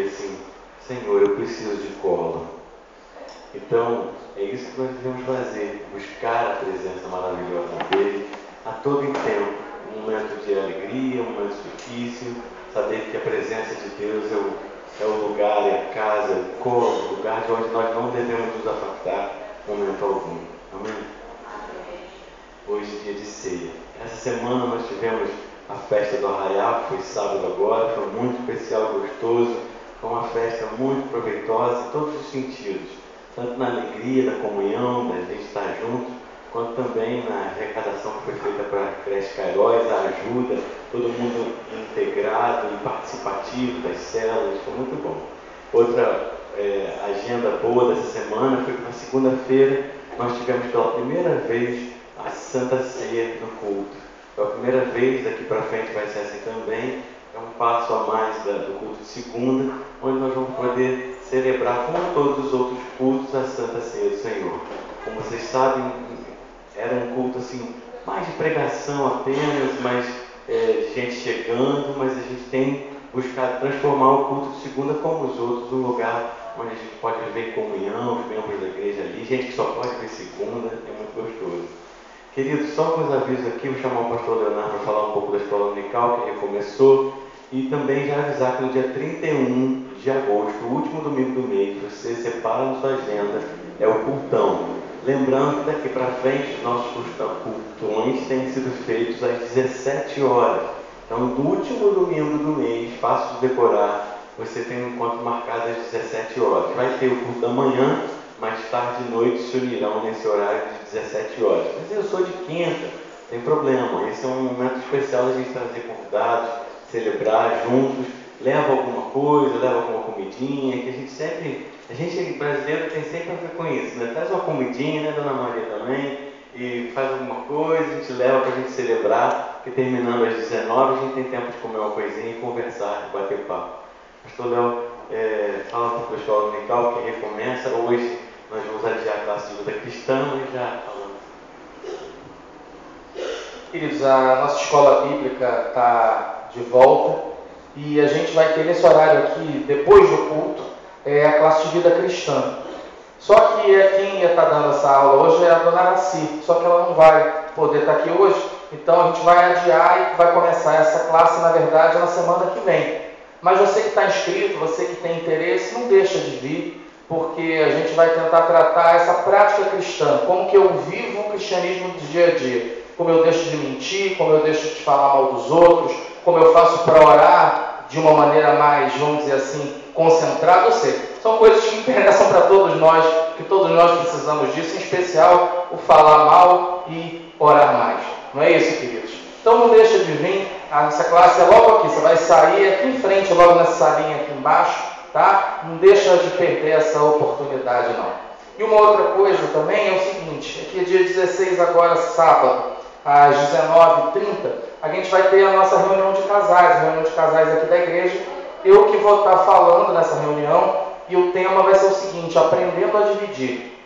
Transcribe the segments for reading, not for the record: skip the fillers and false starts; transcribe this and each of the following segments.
assim, Senhor, eu preciso de colo. Então, é isso que nós devemos fazer, buscar a presença maravilhosa dele a todo tempo, um momento de alegria, um momento difícil, saber que a presença de Deus é o lugar, é a casa, é o colo, o lugar de onde nós não devemos nos afastar momento algum. Amém? Hoje, dia de ceia. Essa semana nós tivemos a festa do Arraial, que foi sábado agora, foi muito especial, gostoso, foi uma festa muito proveitosa em todos os sentidos, tanto na alegria da comunhão, da gente estar junto, quanto também na arrecadação que foi feita para a Creche Cairóis, a ajuda, todo mundo integrado e participativo das células, foi muito bom. Outra agenda boa dessa semana foi que na segunda-feira nós tivemos pela primeira vez a Santa Ceia no culto. Pela primeira vez, daqui para frente vai ser assim também, é um passo a mais do culto de segunda, onde nós vamos poder celebrar, como todos os outros cultos, a Santa Ceia do Senhor. Como vocês sabem, era um culto assim, mais de pregação apenas, mais de gente chegando, mas a gente tem buscado transformar o culto de segunda como os outros, um lugar onde a gente pode viver em comunhão, os membros da igreja ali, gente que só pode ver segunda, é muito gostoso. Queridos, só alguns avisos aqui, vou chamar o pastor Leonardo para falar um pouco da escola dominical, que recomeçou, e também já avisar que no dia 31 de agosto, o último domingo do mês, você separa na sua agenda, é o cultão. Lembrando que daqui para frente, nossos cultões têm sido feitos às 17 horas. Então, no último domingo do mês, fácil de decorar, você tem um encontro marcado às 17 horas. Vai ter o culto da manhã, mais tarde e noite se unirão nesse horário de 17 horas. Mas eu sou de quinta, tem problema. Esse é um momento especial da gente trazer convidados, celebrar juntos. Leva alguma coisa, leva alguma comidinha, que a gente brasileiro tem sempre a ver com isso, né? Traz uma comidinha, né, Dona Maria também, e faz alguma coisa, a gente leva para a gente celebrar, que terminando às 19 a gente tem tempo de comer uma coisinha e conversar, bater papo. Pastor Léo, fala um pouco da escola dominical, que recomeça. Hoje nós vamos adiar a classe de vida cristã e já falamos. Queridos, a nossa escola bíblica está de volta e a gente vai ter nesse horário aqui, depois do culto, a classe de vida cristã. Só que quem ia estar dando essa aula hoje é a dona Araci, só que ela não vai poder estar aqui hoje, então a gente vai adiar e vai começar essa classe, na verdade, na semana que vem. Mas você que está inscrito, você que tem interesse, não deixa de vir, porque a gente vai tentar tratar essa prática cristã, como que eu vivo o cristianismo do dia a dia, como eu deixo de mentir, como eu deixo de falar mal dos outros, como eu faço para orar de uma maneira mais, vamos dizer assim, concentrada. Ou seja, são coisas que interessam para todos nós, que todos nós precisamos disso, em especial o falar mal e orar mais. Não é isso, queridos? Então não deixa de vir, essa classe é logo aqui, você vai sair aqui em frente, logo nessa salinha aqui embaixo, tá? Não deixa de perder essa oportunidade, não. E uma outra coisa também é o seguinte, aqui é dia 16 agora, sábado, às 19h30, a gente vai ter a nossa reunião de casais aqui da igreja. Eu que vou estar falando nessa reunião, e o tema vai ser o seguinte: aprendendo a dividir.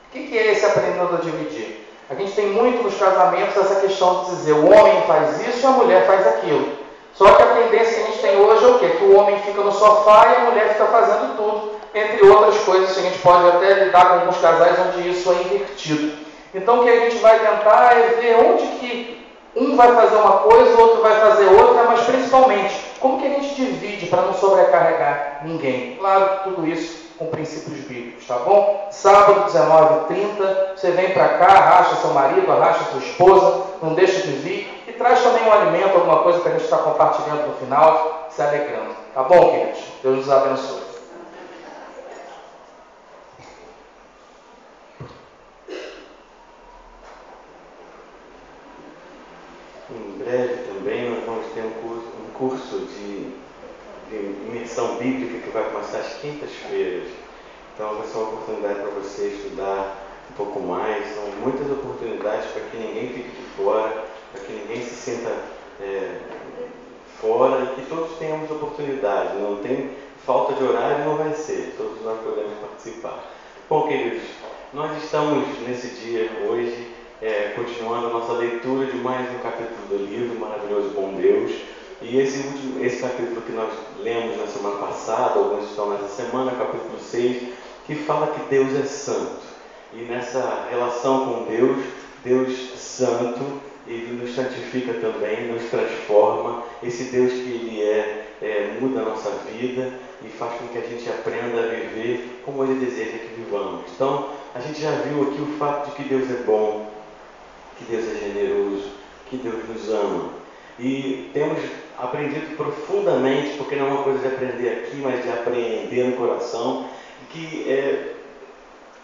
O que é esse aprendendo a dividir? A gente tem muito nos casamentos essa questão de dizer o homem faz isso e a mulher faz aquilo. Só que a tendência que a gente tem hoje é o quê? Que o homem fica no sofá e a mulher fica fazendo tudo, entre outras coisas que a gente pode até lidar com alguns casais onde isso é invertido. Então o que a gente vai tentar é ver onde que um vai fazer uma coisa, o outro vai fazer outra, mas principalmente, como que a gente divide para não sobrecarregar ninguém? Claro que tudo isso com princípios bíblicos, tá bom? Sábado, 19h30, você vem para cá, arrasta seu marido, arrasta sua esposa, não deixa de vir, e traz também um alimento, alguma coisa que a gente está compartilhando no final, se alegrando. Tá bom, queridos? Deus nos abençoe. Em breve também nós vamos ter um curso de imersão bíblica que vai começar às quintas-feiras. Então vai ser uma oportunidade para você estudar um pouco mais. São muitas oportunidades para que ninguém fique de fora, para que ninguém se sinta fora e que todos tenhamos oportunidade. Não tem falta de horário, não vai ser. Todos nós podemos participar. Bom, queridos, nós estamos nesse dia hoje continuando a nossa leitura de mais um capítulo do livro Maravilhoso Bom Deus, E esse capítulo que nós lemos na semana passada, alguns estão nessa semana, capítulo 6, que fala que Deus é santo. E nessa relação com Deus, Deus santo, Ele nos santifica também, nos transforma. Esse Deus que Ele muda a nossa vida e faz com que a gente aprenda a viver como Ele deseja que vivamos. Então, a gente já viu aqui o fato de que Deus é bom, que Deus é generoso, que Deus nos ama. E temos aprendido profundamente, porque não é uma coisa de aprender aqui, mas de apreender no coração, que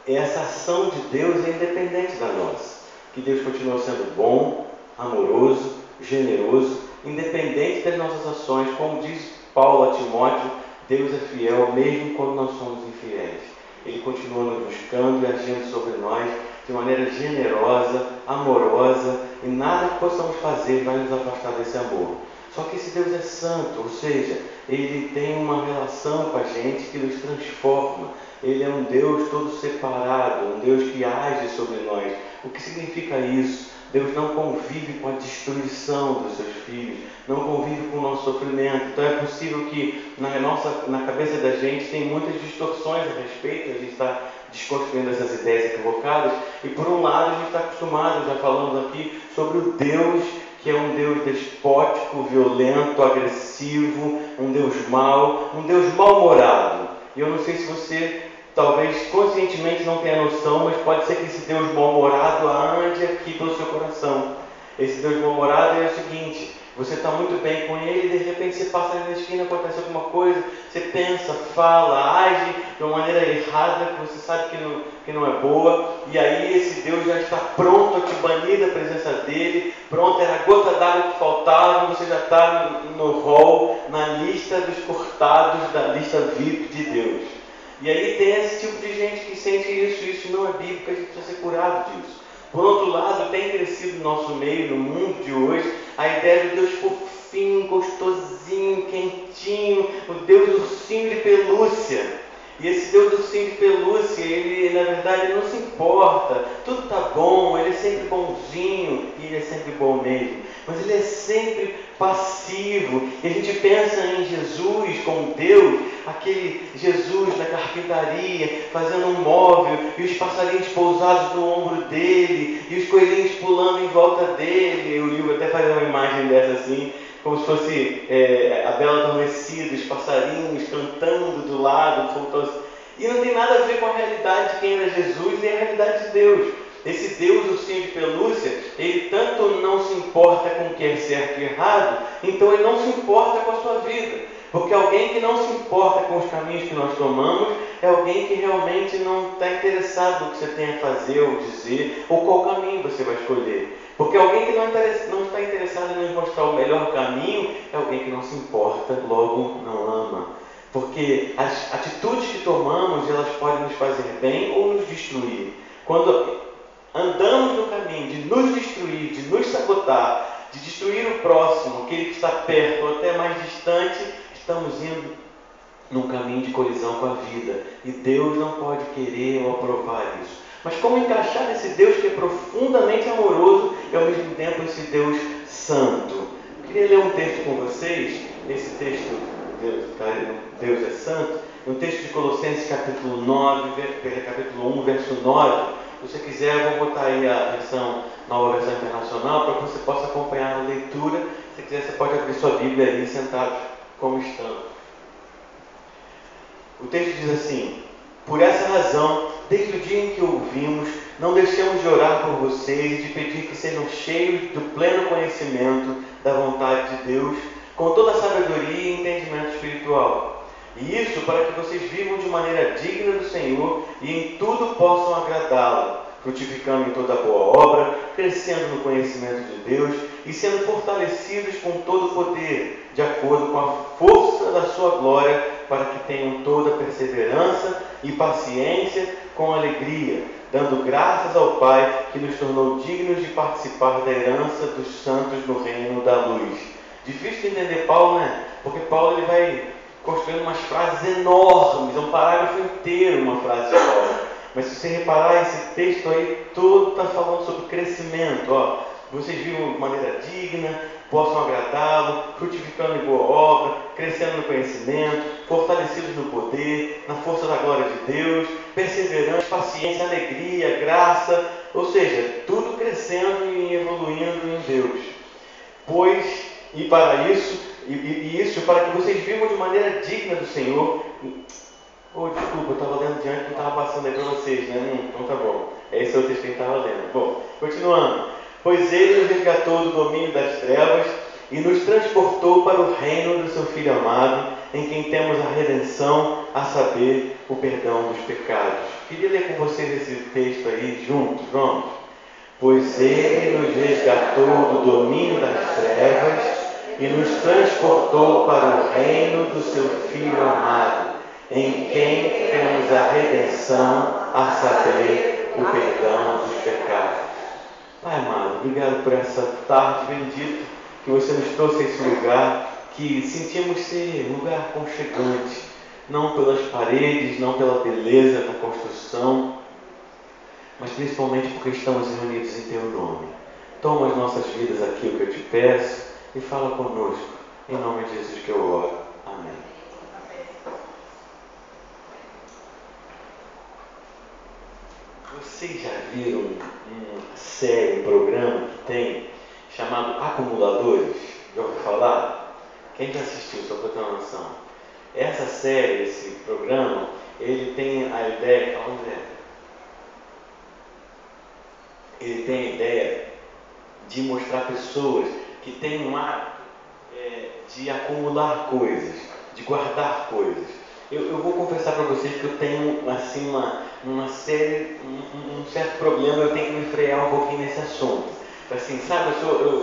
essa ação de Deus é independente da nossa. Que Deus continua sendo bom, amoroso, generoso, independente das nossas ações. Como diz Paulo a Timóteo, Deus é fiel mesmo quando nós somos infiéis. Ele continua nos buscando e agindo sobre nós de maneira generosa, amorosa, e nada que possamos fazer vai nos afastar desse amor. Só que esse Deus é santo, ou seja, Ele tem uma relação com a gente que nos transforma. Ele é um Deus todo separado, um Deus que age sobre nós. O que significa isso? Deus não convive com a destruição dos seus filhos, não convive com o nosso sofrimento. Então é possível que na cabeça da gente tem muitas distorções a respeito, a gente está desconstruindo essas ideias equivocadas, e por um lado a gente está acostumado, já falamos aqui, sobre o Deus que é um Deus despótico, violento, agressivo, um Deus mau, um Deus mal-humorado. E eu não sei se você, talvez conscientemente não tenha noção, mas pode ser que esse Deus mal-humorado ande aqui pelo seu coração. Esse Deus mal-humorado é o seguinte: você está muito bem com Ele e de repente você passa ali na esquina, acontece alguma coisa, você pensa, fala, age de uma maneira errada, que você sabe que não é boa, e aí esse Deus já está pronto a te banir da presença dEle, pronto, era a gota d'água que faltava, você já está no rol, na lista dos cortados da lista VIP de Deus. E aí tem esse tipo de gente que sente isso não é bíblico, a gente precisa ser curado disso. Por outro lado, tem crescido no nosso meio, no mundo de hoje, a ideia do Deus fofinho, gostosinho, quentinho, o Deus ursinho de pelúcia. E esse Deus ursinho de pelúcia, ele na verdade não se importa, tudo está bom, ele é sempre bonzinho, e ele é sempre bom mesmo. Mas ele é sempre passivo. E a gente pensa em Jesus como Deus, aquele Jesus na carpintaria, fazendo um móvel, e os passarinhos pousados no ombro dele, e os coelhinhos pulando em volta dele. O livro até faz uma imagem dessa assim, como se fosse a Bela Adormecida, os passarinhos cantando do lado, e não tem nada a ver com a realidade de quem era Jesus, nem a realidade de Deus. Esse Deus ursinho de pelúcia, ele tanto não se importa com o que é certo e errado, então ele não se importa com a sua vida. Porque alguém que não se importa com os caminhos que nós tomamos é alguém que realmente não está interessado no que você tem a fazer ou dizer, ou qual caminho você vai escolher. Porque alguém que não está interessado em nos mostrar o melhor caminho é alguém que não se importa, logo não ama. Porque as atitudes que tomamos, elas podem nos fazer bem ou nos destruir. Quando andamos no caminho de nos destruir, de nos sabotar, de destruir o próximo, aquele que está perto ou até mais distante, estamos indo num caminho de colisão com a vida. E Deus não pode querer ou aprovar isso. Mas como encaixar nesse Deus que é profundamente amoroso e ao mesmo tempo esse Deus santo? Eu queria ler um texto com vocês, esse texto, Deus é santo, um texto de Colossenses capítulo 1, verso 9. Se você quiser, eu vou botar aí a nova versão internacional, para que você possa acompanhar a leitura. Se quiser, você pode abrir sua Bíblia aí, sentado como estão. O texto diz assim: por essa razão, desde o dia em que ouvimos, não deixamos de orar por vocês e de pedir que sejam cheios do pleno conhecimento da vontade de Deus, com toda a sabedoria e entendimento espiritual. E isso para que vocês vivam de maneira digna do Senhor e em tudo possam agradá-lo, frutificando em toda boa obra, crescendo no conhecimento de Deus e sendo fortalecidos com todo o poder, de acordo com a força da sua glória, para que tenham toda perseverança e paciência com alegria, dando graças ao Pai que nos tornou dignos de participar da herança dos santos no reino da luz. Difícil de entender Paulo, né? Porque Paulo ele vai construindo umas frases enormes, é um parágrafo inteiro uma frase de Paulo. Mas se você reparar, esse texto aí todo está falando sobre crescimento. vocês vivam de maneira digna, possam agradá-lo, frutificando em boa obra, crescendo no conhecimento, fortalecidos no poder, na força da glória de Deus, perseverantes, paciência, alegria, graça, ou seja, tudo crescendo e evoluindo em Deus. Pois, e para isso, isso para que vocês vivam de maneira digna do Senhor. Desculpa, eu estava lendo diante que estava passando aí para vocês, né? Então tá bom. Esse é o texto que a gente estava lendo. Bom, continuando. Pois Ele nos resgatou do domínio das trevas e nos transportou para o reino do seu Filho amado, em quem temos a redenção, a saber, o perdão dos pecados. Queria ler com vocês esse texto aí juntos, vamos? Pois Ele nos resgatou do domínio das trevas e nos transportou para o reino do seu Filho amado, em quem temos a redenção, a saber, o perdão dos pecados. Pai amado, obrigado por essa tarde bendita que você nos trouxe a esse lugar, que sentimos ser um lugar aconchegante, não pelas paredes, não pela beleza da construção, mas principalmente porque estamos reunidos em Teu nome. Toma as nossas vidas aqui, o que eu te peço, e fala conosco. Em nome de Jesus que eu oro. Amém. Vocês já viram uma série, um programa que tem chamado Acumuladores? Já ouviu falar? Quem já assistiu, só para ter uma noção? Essa série, esse programa, ele tem a ideia... Onde é? Ele tem a ideia de mostrar pessoas que têm um hábito de acumular coisas, de guardar coisas. Eu vou confessar para vocês que eu tenho assim uma série, um certo problema, eu tenho que me frear um pouquinho nesse assunto. Assim, sabe,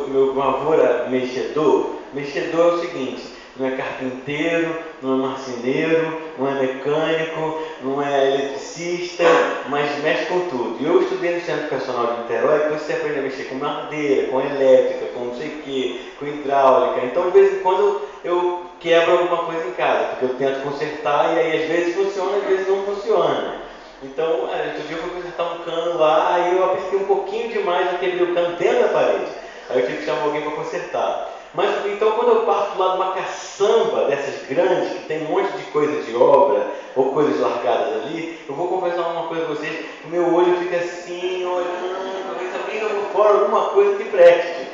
meu avô era mexedor. Mexedor é o seguinte: não é carpinteiro, não é marceneiro, não é mecânico, não é eletricista, mas mexe com tudo. E eu estudei no Centro Educacional de Niterói, depois você aprende a mexer com madeira, com elétrica, com não sei o que, com hidráulica. Então, de vez em quando eu quebro alguma coisa em casa, porque eu tento consertar e aí às vezes funciona, às vezes não funciona. Então, outro dia eu fui consertar um cano lá, aí eu apertei um pouquinho demais, eu quebrei o cano dentro da parede. Aí eu tive que chamar alguém para consertar. Mas então quando eu parto lá de uma caçamba dessas grandes, que tem um monte de coisa de obra, ou coisas largadas ali, eu vou confessar uma coisa a vocês, o meu olho fica assim, olhando, talvez alguém jogou fora alguma coisa que preste.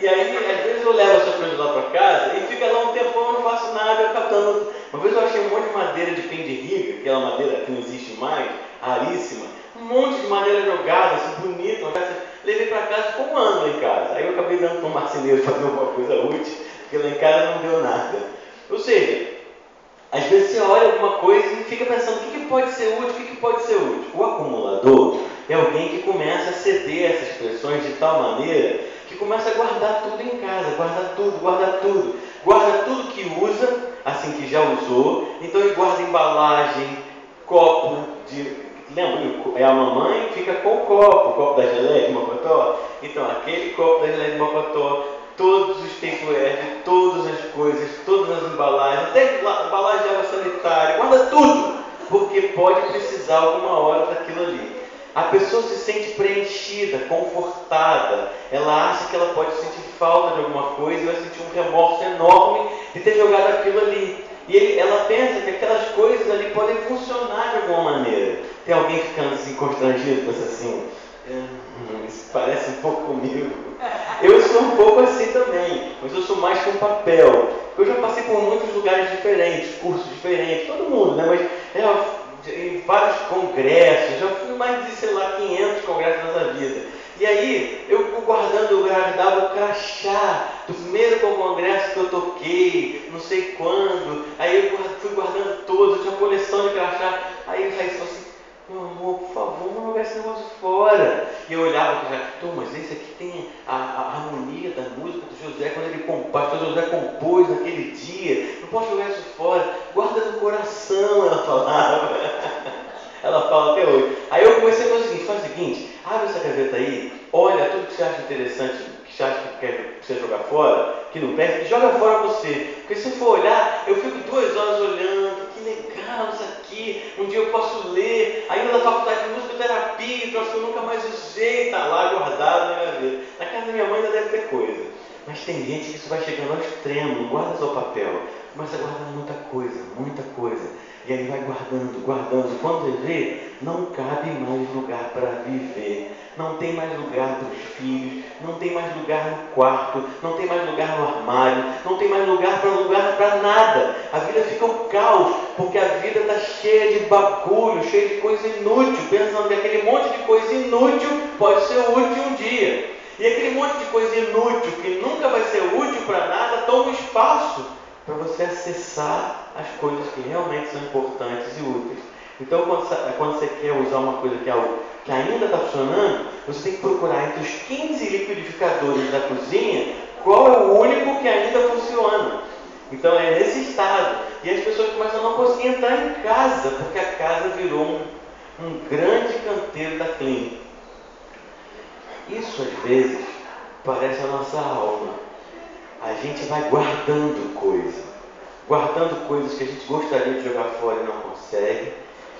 E aí, às vezes eu levo essas coisas lá para casa e fica lá um tempão, eu não faço nada, eu captando. Uma vez eu achei um monte de madeira de penderiga, aquela madeira que não existe mais, raríssima, um monte de madeira jogada, assim, bonita, levei para casa, ficou um ano lá em casa. Aí eu acabei dando para um marceneiro fazer alguma coisa útil, porque lá em casa não deu nada. Ou seja, às vezes você olha alguma coisa e fica pensando, o que pode ser útil, o que pode ser útil? O acumulador é alguém que começa a ceder essas pressões de tal maneira que começa a guardar tudo em casa, guarda tudo que usa, assim que já usou. Então ele guarda embalagem, copo de... Lembra? É a mamãe fica com o copo da geleia de mocotó. Então aquele copo da geleia de mocotó, todos os temporais, todas as coisas, todas as embalagens, até embalagem de água sanitária, guarda tudo, porque pode precisar alguma hora daquilo ali. A pessoa se sente preenchida, confortada, ela acha que ela pode sentir falta de alguma coisa e vai sentir um remorso enorme de ter jogado aquilo ali. E ela pensa que aquelas coisas ali podem funcionar de alguma maneira. Tem alguém ficando assim constrangido, pensa assim, isso parece um pouco comigo. Eu sou um pouco assim também, mas eu sou mais com papel. Eu já passei por muitos lugares diferentes, cursos diferentes, todo mundo, né? Mas em vários congressos, já fui mais de, 500 congressos nessa vida. E aí, eu guardava o crachá do primeiro congresso que eu toquei, não sei quando. Aí eu fui guardando todos, eu tinha uma coleção de crachá. Aí o Raíssa falou assim, meu amor, por favor, não jogar esse negócio fora. E eu olhava e já, mas esse aqui tem a harmonia da música do José, quando ele compôs, o José compôs naquele dia, não posso jogar isso fora, guarda no coração, ela falava. Ela fala até hoje. Aí eu comecei a fazer o seguinte, faz o seguinte, abre essa gaveta aí, olha tudo que você acha interessante, que você acha que quer você jogar fora, que não presta, e joga fora você. Porque se eu for olhar, eu fico 2 horas olhando, que legal isso aqui, um dia eu posso ler, ainda na faculdade de musicoterapia, capinha, troço que eu nunca mais usei, está lá guardado na gaveta. Na casa da minha mãe ainda deve ter coisa. Mas tem gente que isso vai chegando ao extremo, não guarda só papel, começa a guardar muita coisa. E aí vai guardando. Quando você vê, não cabe mais lugar para viver. Não tem mais lugar para os filhos, não tem mais lugar no quarto, não tem mais lugar no armário, não tem mais lugar para nada. A vida fica um caos, porque a vida está cheia de bagulho, cheia de coisa inútil, pensando que aquele monte de coisa inútil pode ser útil um dia. E aquele monte de coisa inútil, que nunca vai ser útil para nada, toma espaço para você acessar as coisas que realmente são importantes e úteis. Então, quando você quer usar uma coisa que é algo que ainda está funcionando, você tem que procurar entre os 15 liquidificadores da cozinha qual é o único que ainda funciona. Então é nesse estado. E as pessoas começam a não conseguir entrar em casa, porque a casa virou um grande canteiro da clínica. Isso às vezes parece a nossa alma. A gente vai guardando coisas que a gente gostaria de jogar fora e não consegue,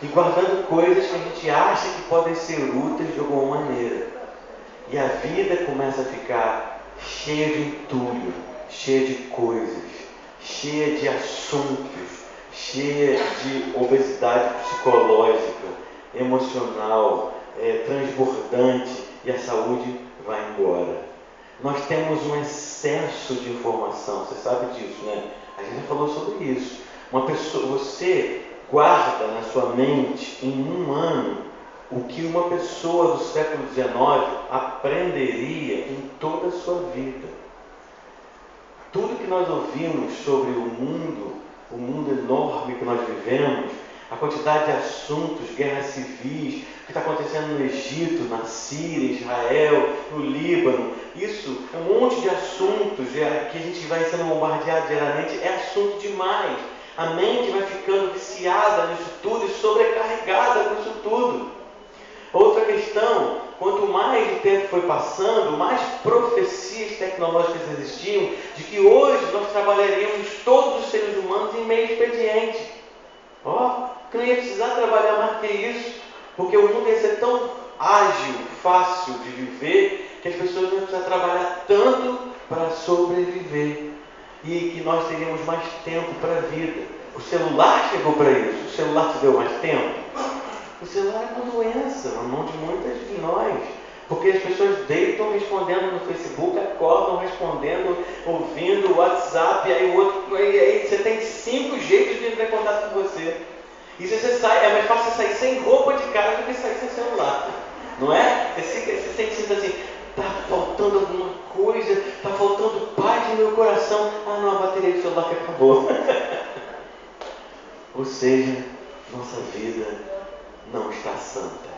e guardando coisas que a gente acha que podem ser úteis de alguma maneira. E a vida começa a ficar cheia de entulho, cheia de coisas, cheia de assuntos, cheia de obesidade psicológica, emocional, transbordante, e a saúde vai embora. Nós temos um excesso de informação, você sabe disso, né? A gente já falou sobre isso. Você guarda na sua mente em um ano o que uma pessoa do século XIX aprenderia em toda a sua vida. Tudo que nós ouvimos sobre o mundo enorme que nós vivemos, a quantidade de assuntos, guerras civis, o que está acontecendo no Egito, na Síria, Israel, no Líbano, isso é um monte de assuntos que a gente vai sendo bombardeado diariamente, é assunto demais. A mente vai ficando viciada nisso tudo e sobrecarregada com isso tudo. Outra questão, quanto mais o tempo foi passando, mais profecias tecnológicas existiam de que hoje nós trabalharíamos todos os seres humanos em meio expediente. Que não ia precisar trabalhar mais que isso, porque o mundo ia ser tão ágil, fácil de viver, que as pessoas não iam precisar trabalhar tanto para sobreviver. E que nós teríamos mais tempo para a vida. O celular chegou para isso. O celular te deu mais tempo? O celular é uma doença na mão de muitas de nós. Porque as pessoas deitam respondendo no Facebook, acordam respondendo, ouvindo o WhatsApp, e aí você tem 5 jeitos de entrar em contato com você. E se você sai, é mais fácil sair sem roupa de casa do que sair sem celular. Não é? Você sente assim, está faltando alguma coisa, está faltando paz no meu coração. Não, a bateria do celular que acabou. Ou seja, nossa vida não está santa.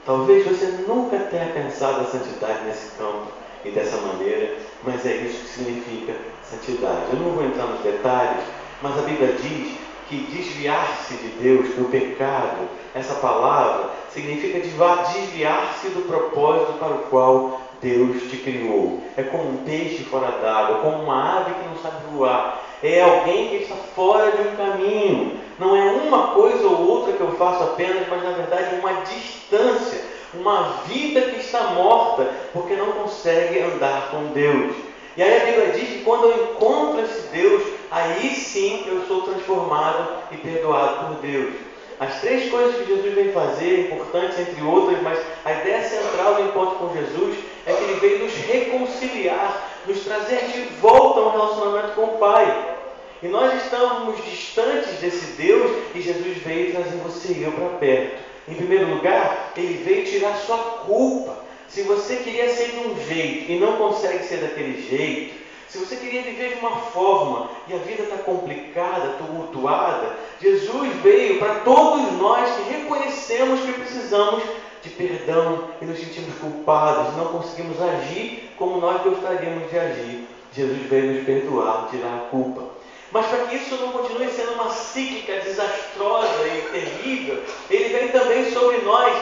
Talvez você nunca tenha pensado a santidade nesse campo e dessa maneira, mas é isso que significa santidade. Eu não vou entrar nos detalhes, mas a Bíblia diz que desviar-se de Deus, do pecado, essa palavra significa desviar-se do propósito para o qual Deus te criou. É como um peixe fora d'água, como uma ave que não sabe voar. É alguém que está fora de um caminho. Não é uma coisa ou outra que eu faço apenas, mas na verdade uma distância, uma vida que está morta, porque não consegue andar com Deus. E aí a Bíblia diz que quando eu encontro esse Deus, aí sim eu sou transformado e perdoado por Deus. As 3 coisas que Jesus vem fazer, importantes entre outras, mas a ideia central do encontro com Jesus é que Ele veio nos reconciliar, nos trazer de volta a um relacionamento com o Pai. E nós estávamos distantes desse Deus e Jesus veio trazer você e eu para perto. Em primeiro lugar, Ele veio tirar sua culpa. Se você queria ser de um jeito e não consegue ser daquele jeito, se você queria viver de uma forma e a vida está complicada, tumultuada, Jesus veio para todos nós que reconhecemos que precisamos de perdão e nos sentimos culpados, não conseguimos agir como nós gostaríamos de agir. Jesus veio nos perdoar, tirar a culpa. Mas para que isso não continue sendo uma cíclica desastrosa e terrível, Ele vem também sobre nós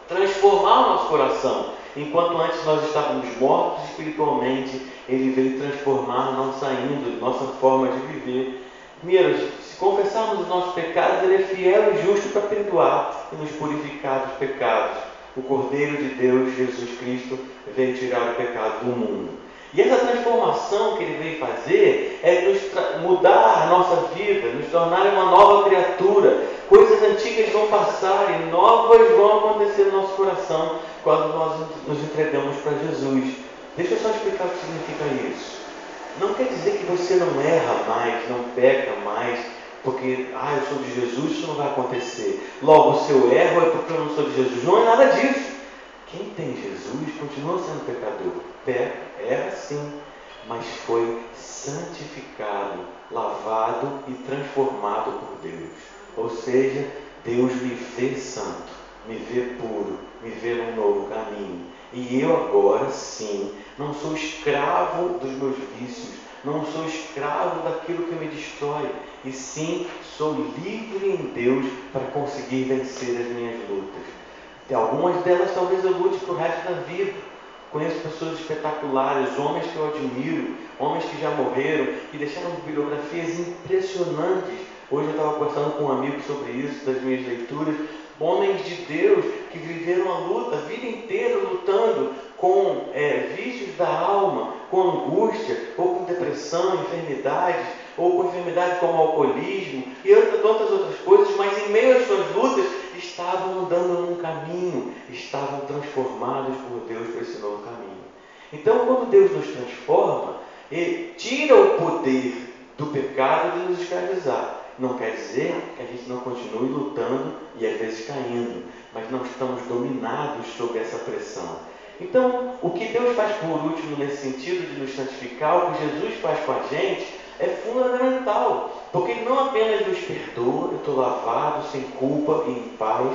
transformar o nosso coração. Enquanto antes nós estávamos mortos espiritualmente, Ele veio transformar nossa índole, nossa forma de viver. Primeiro, se confessarmos os nossos pecados, Ele é fiel e justo para perdoar e nos purificar dos pecados. O Cordeiro de Deus, Jesus Cristo, veio tirar o pecado do mundo. E essa transformação que Ele veio fazer é mudar a nossa vida, nos tornar uma nova criatura. Coisas antigas vão passar e novas vão acontecer no nosso coração quando nós nos entregamos para Jesus. Deixa eu só explicar o que significa isso. Não quer dizer que você não erra mais, não peca mais, porque, eu sou de Jesus, isso não vai acontecer. Logo, se eu erro é porque eu não sou de Jesus. Não é nada disso. Quem tem Jesus continua sendo pecador. Peca, erra sim, mas foi santificado, lavado e transformado por Deus. Ou seja, Deus me vê santo, me vê puro, me vê num novo caminho. E eu agora sim, não sou escravo dos meus vícios, não sou escravo daquilo que me destrói, e sim sou livre em Deus para conseguir vencer as minhas lutas. E algumas delas talvez eu lute para o resto da vida. Conheço pessoas espetaculares, homens que eu admiro, homens que já morreram, que deixaram biografias impressionantes. Hoje eu estava conversando com um amigo sobre isso, das minhas leituras. Homens de Deus que viveram a vida inteira lutando com vícios da alma, com angústia, ou com depressão, enfermidades, ou com enfermidades como alcoolismo e tantas outras coisas, mas em meio às suas lutas estavam andando num caminho, estavam transformados por Deus para esse novo caminho. Então, quando Deus nos transforma, Ele tira o poder do pecado de nos escravizar. Não quer dizer que a gente não continue lutando e às vezes caindo, mas não estamos dominados sob essa pressão. Então, o que Deus faz por último nesse sentido de nos santificar, o que Jesus faz com a gente, é fundamental, porque Ele não apenas nos perdoa, eu estou lavado, sem culpa e em paz,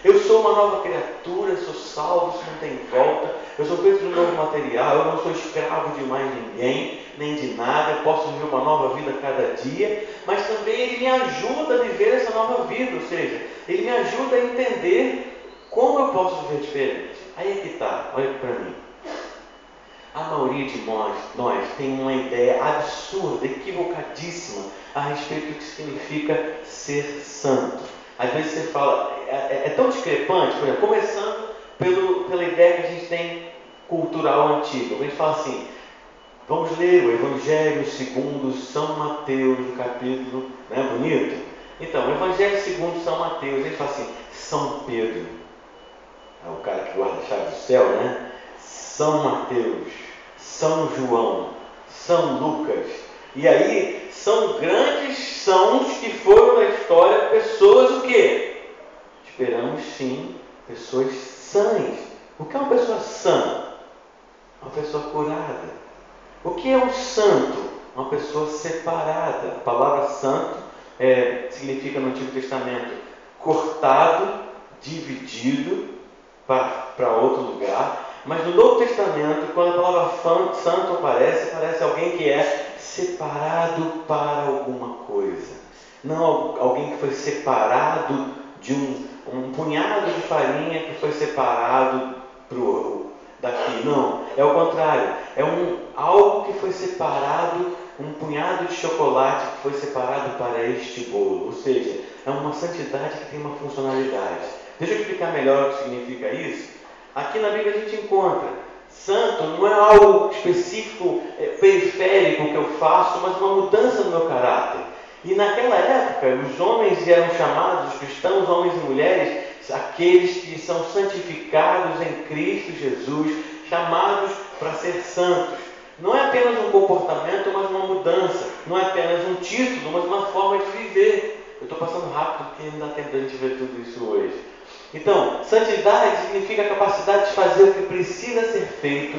eu sou uma nova criatura, eu sou salvo, isso não tem volta, eu sou feito de um novo material, eu não sou escravo de mais ninguém, nem de nada, eu posso viver uma nova vida a cada dia, mas também Ele me ajuda a viver essa nova vida, ou seja, Ele me ajuda a entender como eu posso viver diferente. Aí é que está, olha aqui para mim. A maioria de nós tem uma ideia absurda, equivocadíssima a respeito do que significa ser santo. Às vezes você fala, é tão discrepante, por exemplo, começando pela ideia que a gente tem cultural antiga. A gente fala assim, vamos ler o Evangelho segundo São Mateus, no capítulo, não é bonito? Então, o Evangelho segundo São Mateus, a gente fala assim, São Pedro, é o cara que guarda a chave do céu, né? São Mateus, São João, São Lucas, e aí são grandes sãos que foram na história pessoas o quê? Esperamos sim, pessoas sãs. O que é uma pessoa sã? Uma pessoa curada. O que é um santo? Uma pessoa separada. A palavra santo significa no Antigo Testamento cortado, dividido para outro lugar. Mas no Novo Testamento, quando a palavra santo aparece, parece alguém que é separado para alguma coisa. Não alguém que foi separado de um punhado de farinha que foi separado daqui. Não, é o contrário. É algo que foi separado, um punhado de chocolate que foi separado para este bolo. Ou seja, é uma santidade que tem uma funcionalidade. Deixa eu explicar melhor o que significa isso. Aqui na Bíblia a gente encontra santo não é algo específico, periférico que eu faço, mas uma mudança no meu caráter. E naquela época, os homens eram chamados, os cristãos, homens e mulheres, aqueles que são santificados em Cristo Jesus, chamados para ser santos. Não é apenas um comportamento, mas uma mudança. Não é apenas um título, mas uma forma de viver. Eu estou passando rápido porque não dá tempo de a gente ver tudo isso hoje. Então, santidade significa a capacidade de fazer o que precisa ser feito,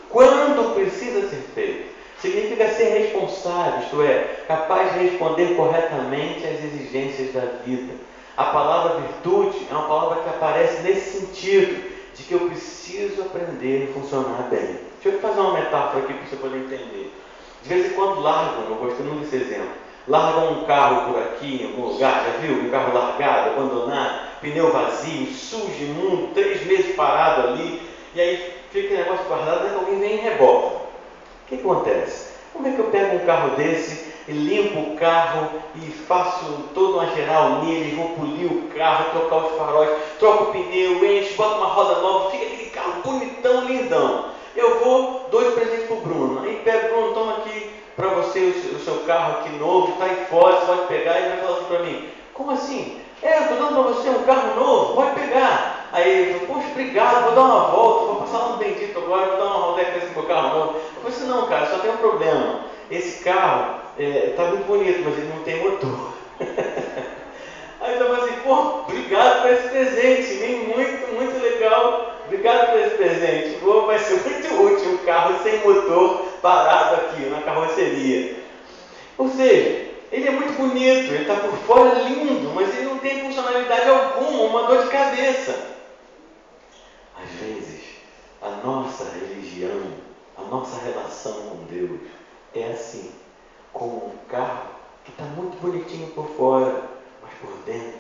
quando precisa ser feito. Significa ser responsável, isto é, capaz de responder corretamente às exigências da vida. A palavra virtude é uma palavra que aparece nesse sentido, de que eu preciso aprender a funcionar bem. Deixa eu fazer uma metáfora aqui para você poder entender. De vez em quando largam, eu gosto muito desse exemplo, largam um carro por aqui, em algum lugar, já viu? Um carro largado, abandonado, pneu vazio, sujo, imundo, 3 meses parado ali, e aí fica aquele negócio guardado, até que alguém vem e reboca. O que acontece? Como é que eu pego um carro desse e limpo o carro e faço toda uma geral nele, vou polir o carro, trocar os faróis, troco o pneu, encho, boto uma roda nova, fica aquele carro bonitão, lindão. Eu vou, dou de presente pro Bruno. Aí pego, Bruno, toma aqui para você o seu carro aqui novo, está aí fora, você pode pegar. E vai falar assim para mim, como assim? Eu estou dando para você um carro novo, pode pegar. Aí ele falou, poxa, obrigado, vou dar uma volta, vou passar lá no Bendito agora, vou dar uma rodeca nesse meu carro novo. Eu falei assim, não, cara, só tem um problema. Esse carro está muito bonito, mas ele não tem motor. Aí eu falei assim, pô, obrigado por esse presente, muito legal, obrigado por esse presente. Vai ser muito útil um carro sem motor parado aqui na carroceria. Ou seja, ele é muito bonito, ele está por fora lindo, mas ele não tem funcionalidade alguma, uma dor de cabeça. Às vezes, a nossa religião, a nossa relação com Deus é assim, como um carro que está muito bonitinho por fora, mas por dentro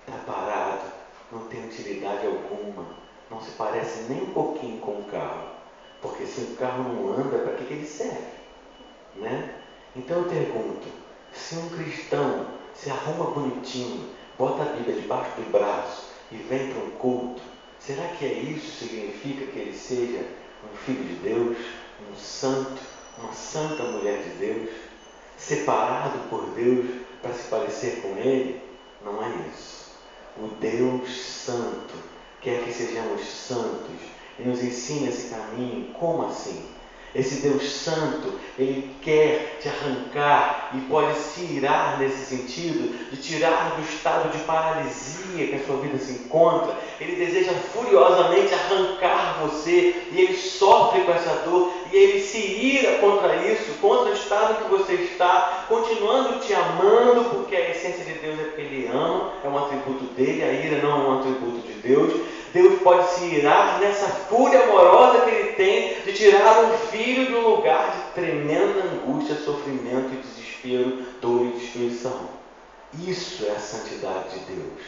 está parado, não tem utilidade alguma, não se parece nem um pouquinho com um carro, porque se o carro não anda, para que ele serve? Né? Então eu pergunto, se um cristão se arruma bonitinho, bota a Bíblia debaixo do braço e vem para um culto, será que isso significa que ele seja um filho de Deus, um santo, uma santa mulher de Deus, separado por Deus para se parecer com Ele? Não é isso. O Deus Santo quer que sejamos santos e nos ensina esse caminho. Como assim? Esse Deus Santo, Ele quer te arrancar e pode se irar nesse sentido, de tirar do estado de paralisia que a sua vida se encontra. Ele deseja furiosamente arrancar você e Ele sofre com essa dor e Ele se ira contra isso, contra o estado que você está, continuando te amando, porque a essência de Deus é porque Ele ama, é um atributo dele, a ira não é um atributo de Deus. Deus pode se irar nessa fúria amorosa que Ele tem de tirar um filho de um lugar de tremenda angústia, sofrimento e desespero, dor e destruição. Isso é a santidade de Deus.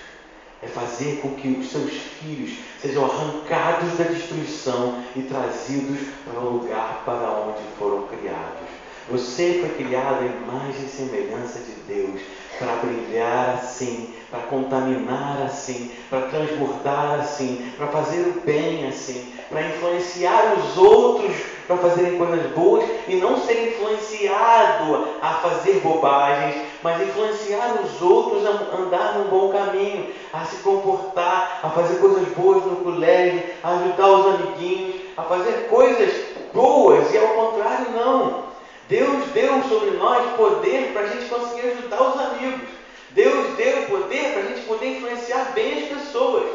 É fazer com que os seus filhos sejam arrancados da destruição e trazidos para o lugar para onde foram criados. Você foi criado à imagem e semelhança de Deus, para brilhar assim, para contaminar assim, para transbordar assim, para fazer o bem assim, para influenciar os outros para fazerem coisas boas e não ser influenciado a fazer bobagens, mas influenciar os outros a andar num bom caminho, a se comportar, a fazer coisas boas no colégio, a ajudar os amiguinhos, a fazer coisas boas e ao contrário não. Deus deu sobre nós poder para a gente conseguir ajudar os amigos. Deus deu poder para a gente poder influenciar bem as pessoas.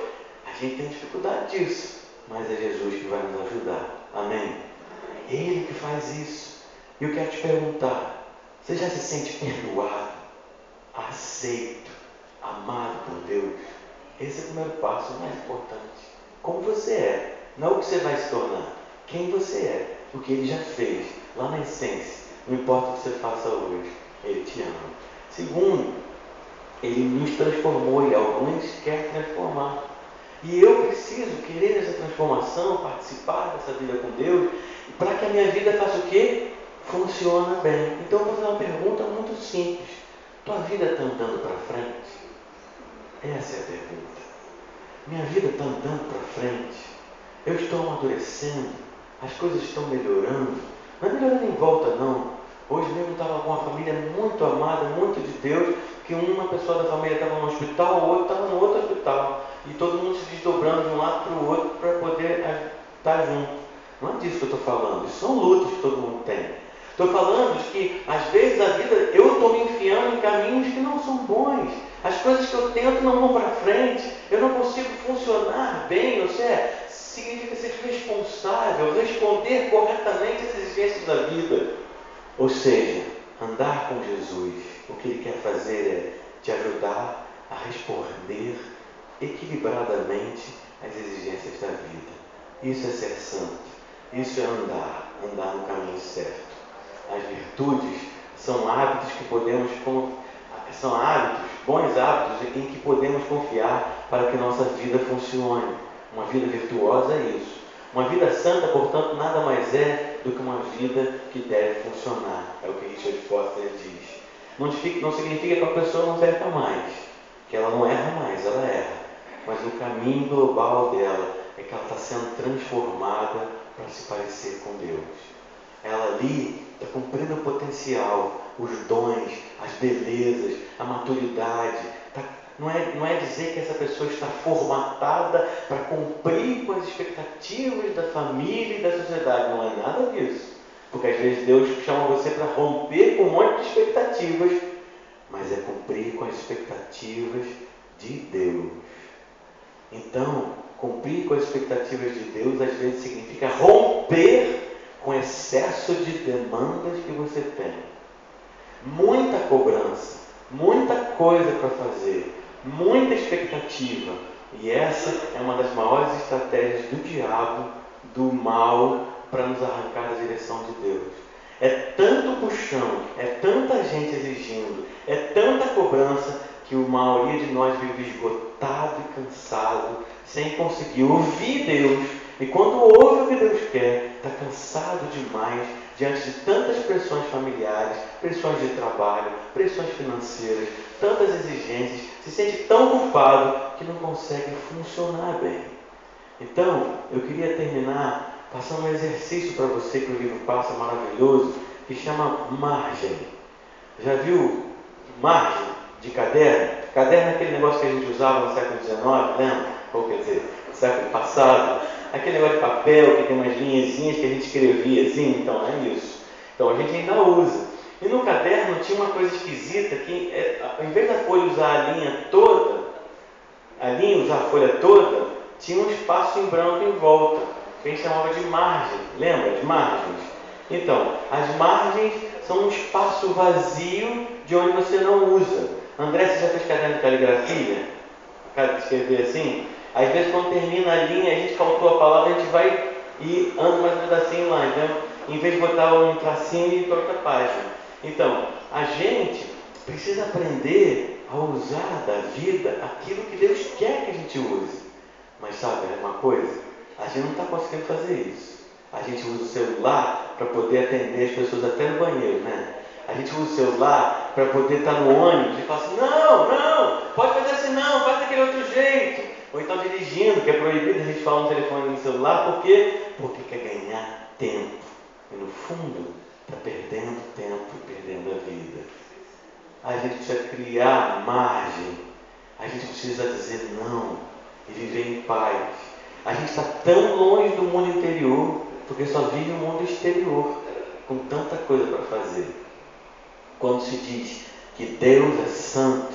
A gente tem dificuldade disso, mas é Jesus que vai nos ajudar. Amém? Ele que faz isso. E eu quero te perguntar, você já se sente perdoado, aceito, amado por Deus? Esse é o primeiro passo, o mais importante. Como você é, não o que você vai se tornar. Quem você é, o que Ele já fez, lá na essência. Não importa o que você faça hoje, Ele te ama. Segundo, Ele nos transformou e alguns quer transformar. E eu preciso querer essa transformação, participar dessa vida com Deus, para que a minha vida faça o quê? Funciona bem. Então eu vou fazer uma pergunta muito simples. Tua vida está andando para frente? Essa é a pergunta. Minha vida está andando para frente? Eu estou amadurecendo? As coisas estão melhorando? Não é melhorando em volta não. Hoje mesmo estava com uma família muito amada, muito de Deus, que uma pessoa da família estava no hospital, o outro estava no outro hospital. E todo mundo se desdobrando de um lado para o outro para poder estar junto. Não é disso que eu estou falando. Isso são lutas que todo mundo tem. Estou falando de que, às vezes, a vida, eu estou me enfiando em caminhos que não são bons. As coisas que eu tento não vão para frente. Eu não consigo funcionar bem. Ou seja, significa ser responsável, responder corretamente às exigências da vida. Ou seja, andar com Jesus, o que Ele quer fazer é te ajudar a responder equilibradamente às exigências da vida. Isso é ser santo, isso é andar no caminho certo. As virtudes são hábitos que podemos, são hábitos, bons hábitos em que podemos confiar para que nossa vida funcione. Uma vida virtuosa é isso. Uma vida santa, portanto, nada mais é do que uma vida que deve funcionar. É o que Richard Foster diz. Não significa que a pessoa não peca mais, que ela não erra mais, ela erra. Mas o caminho global dela é que ela está sendo transformada para se parecer com Deus. Ela ali está cumprindo o potencial, os dons, as belezas, a maturidade. Não é dizer que essa pessoa está formatada para cumprir com as expectativas da família e da sociedade. Não é nada disso. Porque às vezes Deus chama você para romper com um monte de expectativas, mas é cumprir com as expectativas de Deus. Então, cumprir com as expectativas de Deus às vezes significa romper com excesso de demandas que você tem. Muita cobrança, muita coisa para fazer, muita expectativa. E essa é uma das maiores estratégias do diabo, do mal, para nos arrancar da direção de Deus. É tanto puxão, é tanta gente exigindo, é tanta cobrança, que a maioria de nós vive esgotado e cansado, sem conseguir ouvir Deus. E quando ouve o que Deus quer, está cansado demais, diante de tantas pressões familiares, pressões de trabalho, pressões financeiras, tantas exigências, se sente tão culpado que não consegue funcionar bem. Então, eu queria terminar passando um exercício para você que o livro passa maravilhoso, que chama margem. Já viu margem de caderno? Caderno é aquele negócio que a gente usava no século XIX, lembra? Ou quer dizer, no século passado. Aquele negócio de papel que tem umas linhazinhas que a gente escrevia assim, então é isso. Então a gente ainda usa. E no caderno tinha uma coisa esquisita, que ao invés da folha usar a linha toda, usar a folha toda, tinha um espaço em branco em volta, que a gente chamava de margem. Lembra? As margens. Então, as margens são um espaço vazio de onde você não usa. André, você já fez caderno de caligrafia? Cara, de escrever assim? Às vezes, quando termina a linha, a gente faltou a palavra, a gente vai e anda mais um pedacinho lá. Então, em vez de botar um tracinho e ir para outra página. Então, a gente precisa aprender a usar da vida aquilo que Deus quer que a gente use. Mas sabe, é uma coisa? A gente não está conseguindo fazer isso. A gente usa o celular para poder atender as pessoas até no banheiro, né? A gente usa o celular para poder estar no ônibus e falar assim, não, pode fazer assim não, faz daquele outro jeito. Ou então dirigindo, que é proibido a gente falar no telefone e no celular, por quê? Porque quer ganhar tempo. E no fundo, está perdendo tempo e perdendo a vida. A gente precisa criar margem. A gente precisa dizer não e viver em paz. A gente está tão longe do mundo interior, porque só vive o mundo exterior, com tanta coisa para fazer. Quando se diz que Deus é santo,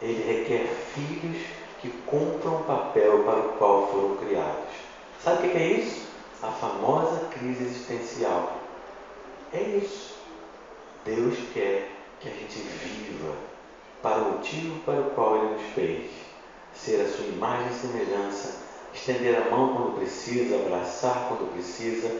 Ele requer filhos que cumpram o papel para o qual foram criados. Sabe o que é isso? A famosa crise existencial. É isso. Deus quer que a gente viva para o motivo para o qual Ele nos fez. Ser a sua imagem e semelhança, estender a mão quando precisa, abraçar quando precisa,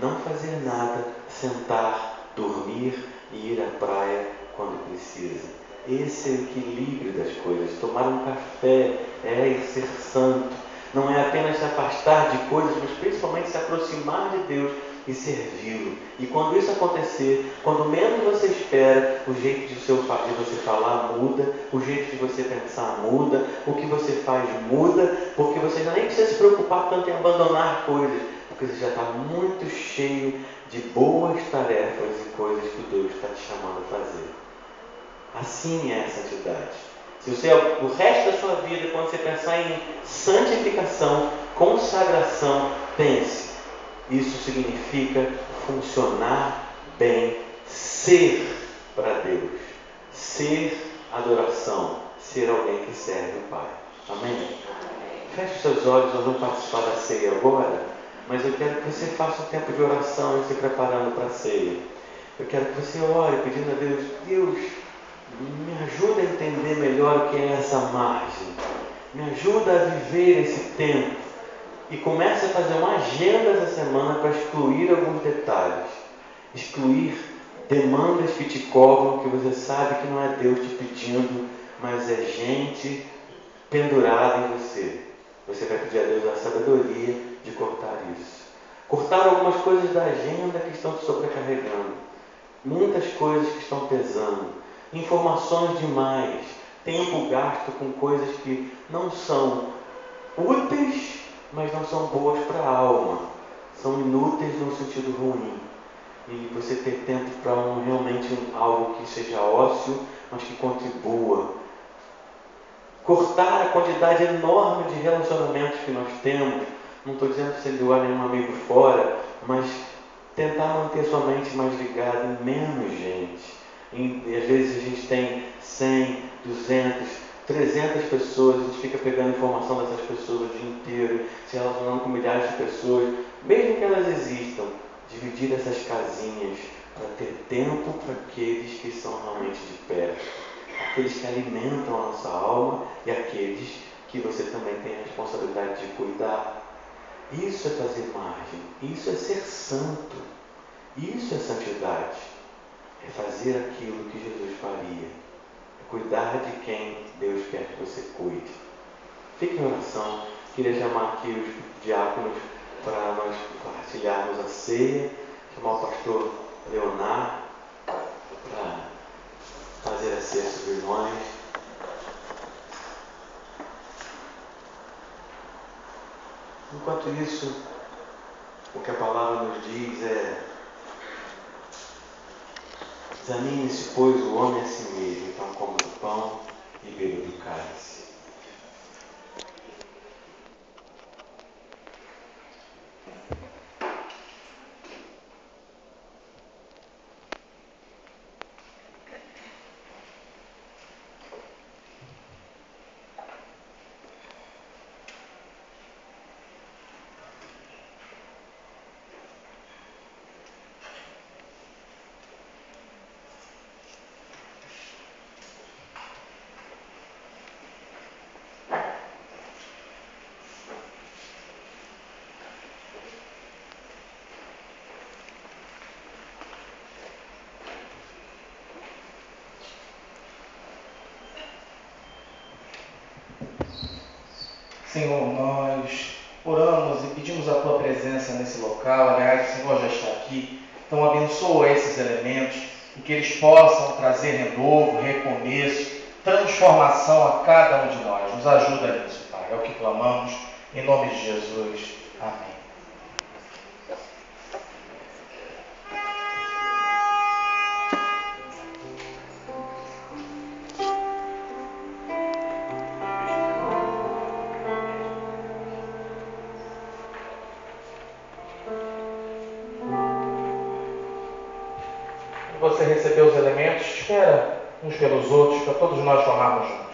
não fazer nada, sentar, dormir e ir à praia quando precisa. Esse é o equilíbrio das coisas. Tomar um café é ser santo. Não é apenas se afastar de coisas, mas principalmente se aproximar de Deus e servi-lo. E quando isso acontecer, quando menos você espera, o jeito de você falar muda, o jeito de você pensar muda, o que você faz muda, porque você já nem precisa se preocupar tanto em abandonar coisas, porque você já está muito cheio de boas tarefas e coisas que Deus está te chamando a fazer. Assim é a santidade. Se você, o resto da sua vida, quando você pensar em santificação, consagração, pense. Isso significa funcionar bem, ser para Deus, ser adoração, ser alguém que serve o Pai. Amém? Feche os seus olhos, nós vamos participar da ceia agora, mas eu quero que você faça um tempo de oração e se preparando para a ceia. Eu quero que você ore pedindo a Deus, Deus, me ajuda a entender melhor o que é essa margem, me ajuda a viver esse tempo. E comece a fazer uma agenda essa semana para excluir alguns detalhes. Excluir demandas que te cobram, que você sabe que não é Deus te pedindo, mas é gente pendurada em você. Você vai pedir a Deus a sabedoria de cortar isso. Cortar algumas coisas da agenda que estão te sobrecarregando. Muitas coisas que estão pesando. Informações demais. Tempo gasto com coisas que não são úteis, mas não são boas para a alma. São inúteis no sentido ruim. E você ter tempo para realmente algo que seja ócio, mas que contribua. Cortar a quantidade enorme de relacionamentos que nós temos. Não estou dizendo que você doar nenhum amigo fora, mas tentar manter sua mente mais ligada em menos gente. E às vezes a gente tem 100, 200, 300 pessoas, a gente fica pegando informação dessas pessoas o dia inteiro, se relacionando com milhares de pessoas, mesmo que elas existam, dividir essas casinhas para ter tempo para aqueles que são realmente de perto, aqueles que alimentam a nossa alma e aqueles que você também tem a responsabilidade de cuidar. Isso é fazer margem, isso é ser santo, isso é santidade, é fazer aquilo que Jesus faria, é cuidar de quem Deus quer que você cuide. Fique em oração. Queria chamar aqui os diáconos para nós partilharmos a ceia, chamar o pastor Leonardo para fazer a ceia sobre nós. Enquanto isso, o que a palavra nos diz é: examine-se, pois, o homem a si mesmo, então coma do pão e beba do cálice. Senhor, nós oramos e pedimos a Tua presença nesse local. Aliás, o Senhor já está aqui. Então abençoa esses elementos e que eles possam trazer renovo, recomeço, transformação a cada um de nós. Nos ajuda nisso, Pai. É o que clamamos em nome de Jesus. Amém. Você recebeu os elementos, espera uns pelos outros, para todos nós tomarmos juntos.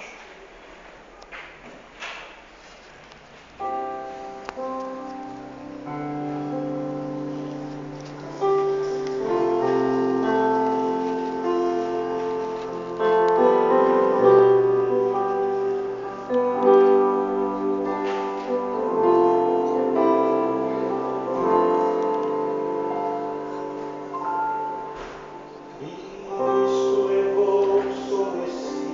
Cristo levou sobre si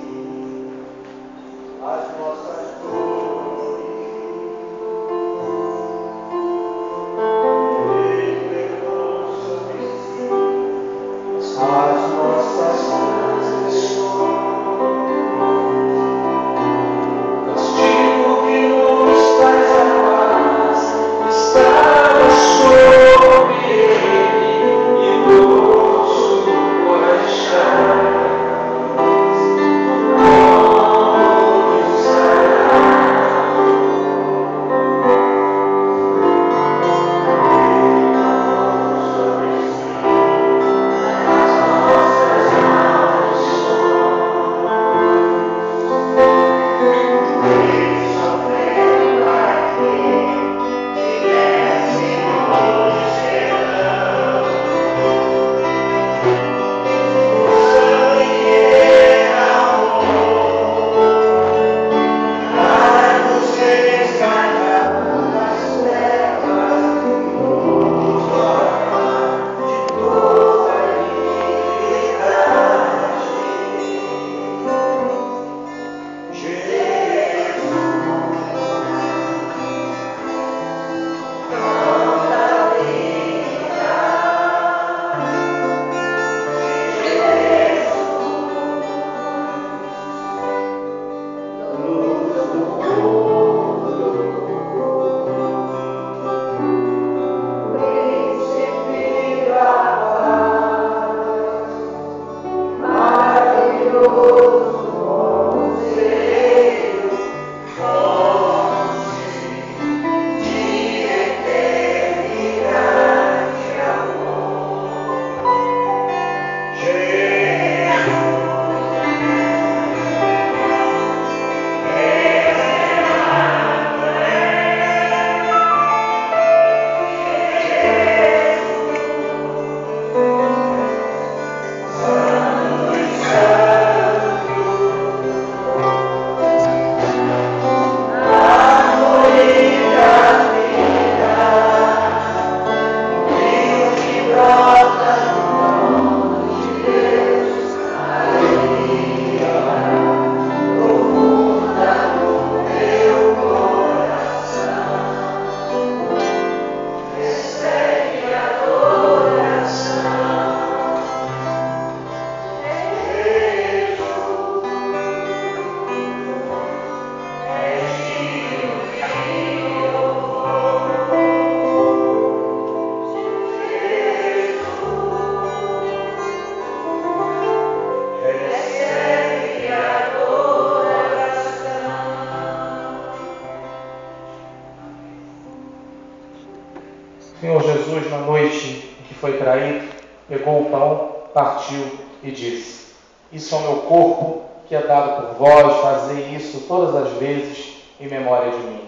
Senhor Jesus, na noite em que foi traído, pegou o pão, partiu e disse: isso é o meu corpo que é dado por vós, fazei isso todas as vezes em memória de mim.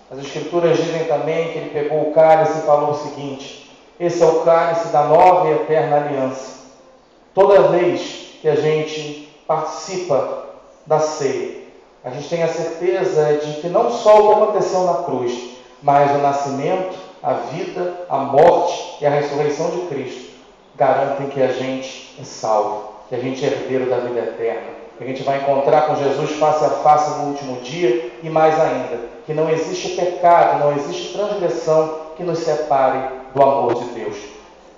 As Escrituras dizem também que ele pegou o cálice e falou o seguinte: esse é o cálice da nova e eterna aliança. Toda vez que a gente participa da ceia, a gente tem a certeza de que não só o que aconteceu na cruz, mas o nascimento, a vida, a morte e a ressurreição de Cristo garantem que a gente é salvo, que a gente é herdeiro da vida eterna, que a gente vai encontrar com Jesus face a face no último dia e mais ainda, que não existe pecado, não existe transgressão que nos separe do amor de Deus.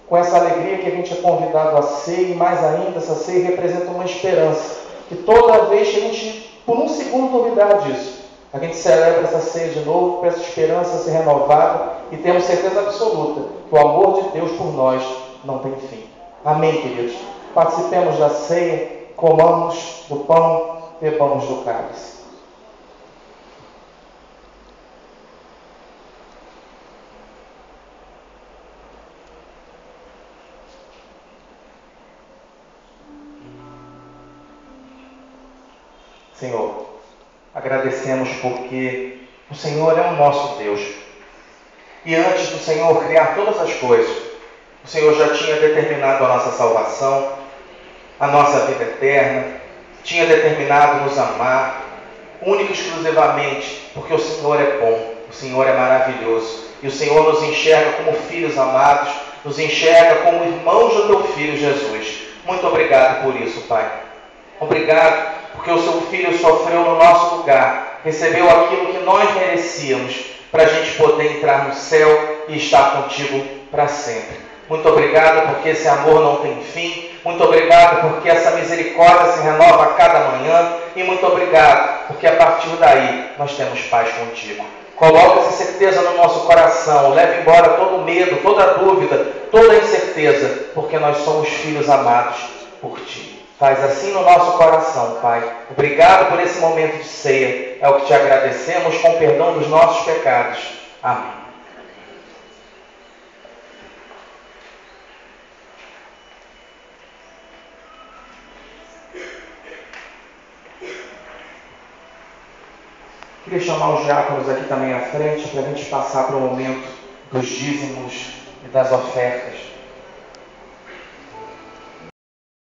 Com essa alegria que a gente é convidado à ceia e mais ainda, essa ceia representa uma esperança, que toda vez que a gente, por um segundo, duvidar disso, a gente celebra essa ceia de novo, com essa esperança ser renovada e temos certeza absoluta que o amor de Deus por nós não tem fim. Amém, queridos? Participemos da ceia, comamos do pão, bebamos do cálice. Senhor, agradecemos porque o Senhor é o nosso Deus. E antes do Senhor criar todas as coisas, o Senhor já tinha determinado a nossa salvação, a nossa vida eterna, tinha determinado nos amar, única e exclusivamente porque o Senhor é bom, o Senhor é maravilhoso. E o Senhor nos enxerga como filhos amados, nos enxerga como irmãos do teu Filho Jesus. Muito obrigado por isso, Pai. Obrigado porque o seu Filho sofreu no nosso lugar, recebeu aquilo que nós merecíamos, para a gente poder entrar no céu e estar contigo para sempre. Muito obrigado porque esse amor não tem fim, muito obrigado porque essa misericórdia se renova a cada manhã, e muito obrigado porque a partir daí nós temos paz contigo. Coloque essa certeza no nosso coração, leve embora todo medo, toda dúvida, toda incerteza, porque nós somos filhos amados por ti. Faz assim no nosso coração, Pai. Obrigado por esse momento de ceia. É o que te agradecemos, com perdão dos nossos pecados. Amém. Queria chamar os diáconos aqui também à frente para a gente passar para o momento dos dízimos e das ofertas.